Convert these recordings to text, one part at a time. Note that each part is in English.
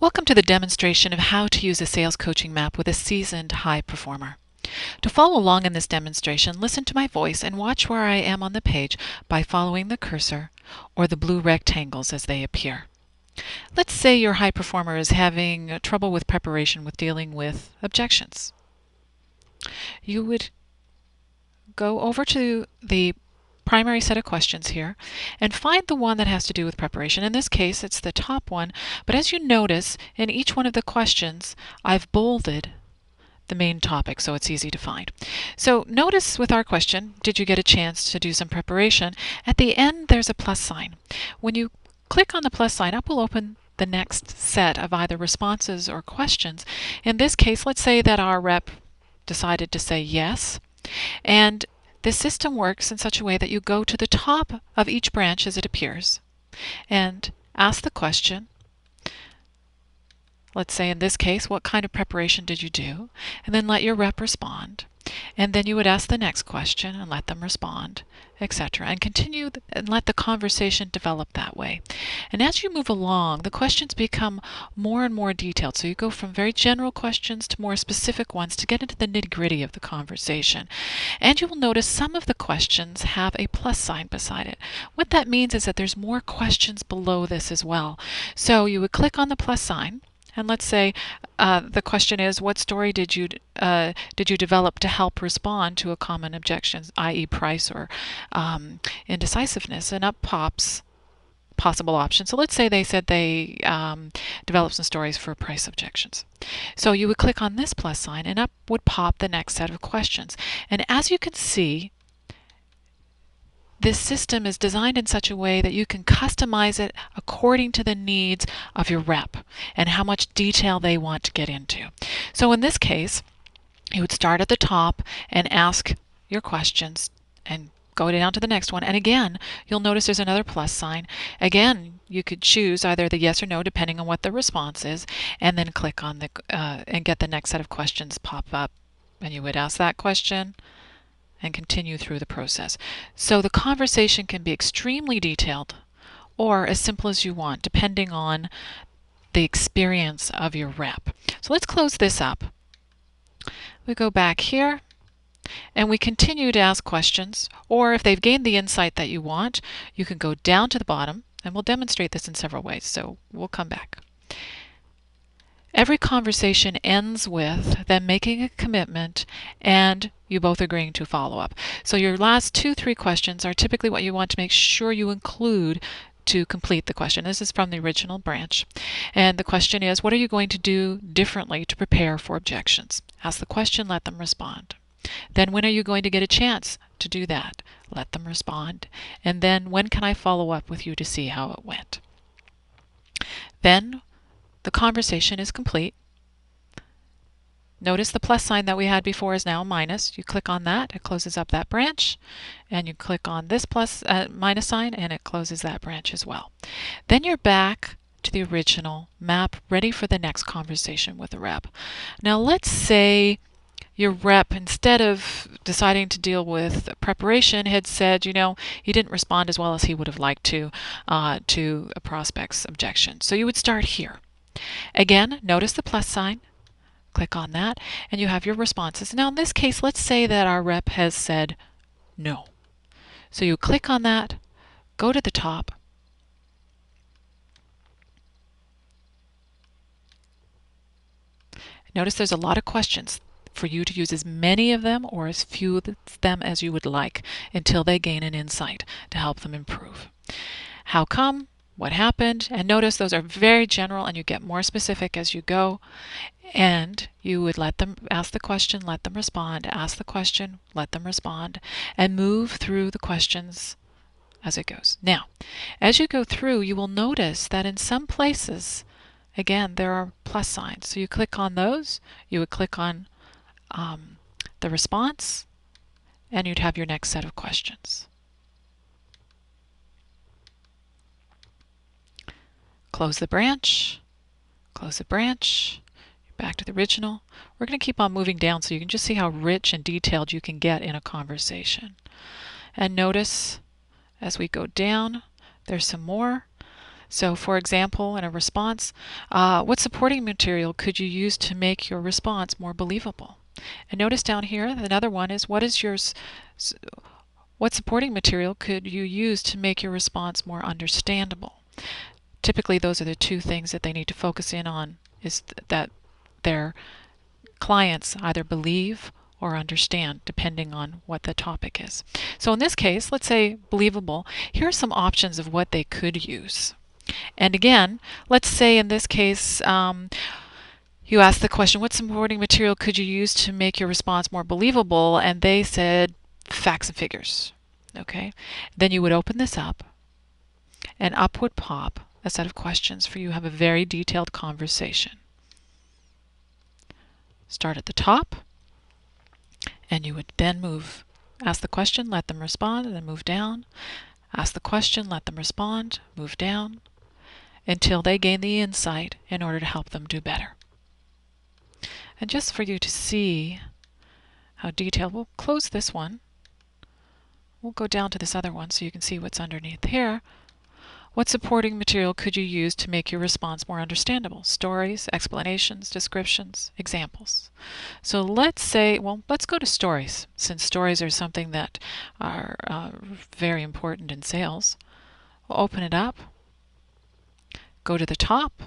Welcome to the demonstration of how to use a sales coaching map with a seasoned high performer. To follow along in this demonstration, listen to my voice and watch where I am on the page by following the cursor or the blue rectangles as they appear. Let's say your high performer is having trouble with preparation with dealing with objections. You would go over to the primary set of questions here and find the one that has to do with preparation. In this case, it's the top one, but as you notice, in each one of the questions, I've bolded the main topic so it's easy to find. So notice with our question, did you get a chance to do some preparation? At the end, there's a plus sign. When you click on the plus sign, up will open the next set of either responses or questions. In this case, let's say that our rep decided to say yes, and the system works in such a way that you go to the top of each branch as it appears and ask the question. Let's say in this case, what kind of preparation did you do? And then let your rep respond. And then you would ask the next question and let them respond, etc. And continue and let the conversation develop that way. And as you move along, the questions become more and more detailed. So you go from very general questions to more specific ones to get into the nitty-gritty of the conversation. And you will notice some of the questions have a plus sign beside it. What that means is that there's more questions below this as well. So you would click on the plus sign. And let's say the question is, what story did you develop to help respond to a common objection, i.e. price or indecisiveness? And up pops possible options. So let's say they said they developed some stories for price objections. So you would click on this plus sign and up would pop the next set of questions. And as you can see, this system is designed in such a way that you can customize it according to the needs of your rep and how much detail they want to get into. So in this case, you would start at the top and ask your questions and go down to the next one. And again, you'll notice there's another plus sign. Again, you could choose either the yes or no depending on what the response is, and then click on the and get the next set of questions pop up. And you would ask that question and continue through the process. So the conversation can be extremely detailed or as simple as you want, depending on the experience of your rep. So let's close this up. We go back here and we continue to ask questions, or if they've gained the insight that you want, you can go down to the bottom, and we'll demonstrate this in several ways, so we'll come back. Every conversation ends with them making a commitment and you both agreeing to follow up. So your last 2-3 questions are typically what you want to make sure you include to complete the question. This is from the original branch. And the question is, what are you going to do differently to prepare for objections? Ask the question, let them respond. Then when are you going to get a chance to do that? Let them respond. And then when can I follow up with you to see how it went? Then the conversation is complete. Notice the plus sign that we had before is now a minus. You click on that, it closes up that branch, and you click on this minus sign and it closes that branch as well. Then you're back to the original map, ready for the next conversation with the rep. Now let's say your rep, instead of deciding to deal with preparation, had said, he didn't respond as well as he would have liked to a prospect's objection. So you would start here. Again, notice the plus sign, click on that, and you have your responses. Now in this case, let's say that our rep has said no. So you click on that, go to the top, notice there's a lot of questions for you to use as many of them or as few of them as you would like until they gain an insight to help them improve. How come? What happened? And notice those are very general and you get more specific as you go. And you would let them ask the question, let them respond, ask the question, let them respond, and move through the questions as it goes. Now, as you go through, you will notice that in some places, again, there are plus signs. So you click on those, you would click on the response, and you'd have your next set of questions. Close the branch, back to the original. We're going to keep on moving down so you can just see how rich and detailed you can get in a conversation. And notice as we go down, there's some more. So for example, in a response, what supporting material could you use to make your response more believable? And notice down here, another one is what supporting material could you use to make your response more understandable? Typically those are the two things that they need to focus in on, is that their clients either believe or understand, depending on what the topic is. So in this case, let's say believable, here are some options of what they could use. And again, let's say in this case, you ask the question, what supporting material could you use to make your response more believable? And they said facts and figures. Okay, then you would open this up, and up would pop a set of questions for you to have a very detailed conversation. Start at the top, and you would then ask the question, let them respond, and then move down. Ask the question, let them respond, move down, until they gain the insight in order to help them do better. And just for you to see how detailed, we'll close this one. We'll go down to this other one so you can see what's underneath here. What supporting material could you use to make your response more understandable? Stories, explanations, descriptions, examples. So let's say, well, let's go to stories, since stories are something that are very important in sales. We'll open it up, go to the top.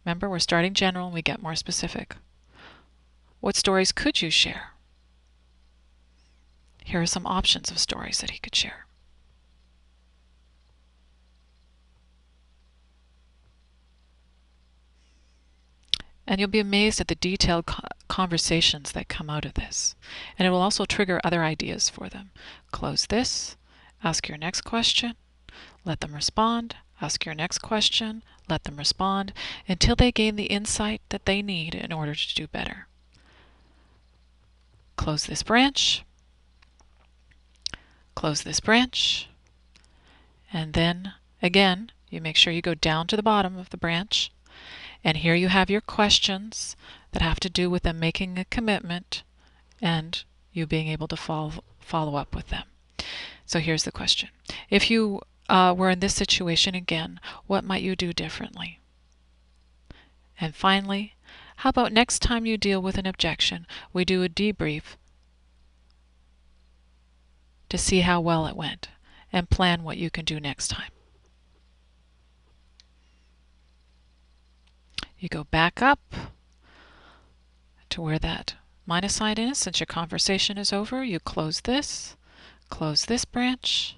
Remember, we're starting general and we get more specific. What stories could you share? Here are some options of stories that he could share. And you'll be amazed at the detailed conversations that come out of this. And it will also trigger other ideas for them. Close this, ask your next question, let them respond, ask your next question, let them respond, until they gain the insight that they need in order to do better. Close this branch, close this branch, and then again you make sure you go down to the bottom of the branch, and here you have your questions that have to do with them making a commitment and you being able to follow up with them. So here's the question. If you were in this situation again, what might you do differently? And finally, how about next time you deal with an objection, we do a debrief to see how well it went and plan what you can do next time. You go back up to where that minus sign is. Since your conversation is over, you close this branch,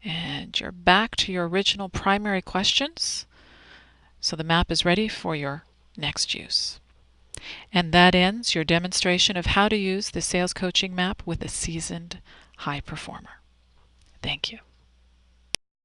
and you're back to your original primary questions. So the map is ready for your next use. And that ends your demonstration of how to use the sales coaching map with a seasoned high performer. Thank you.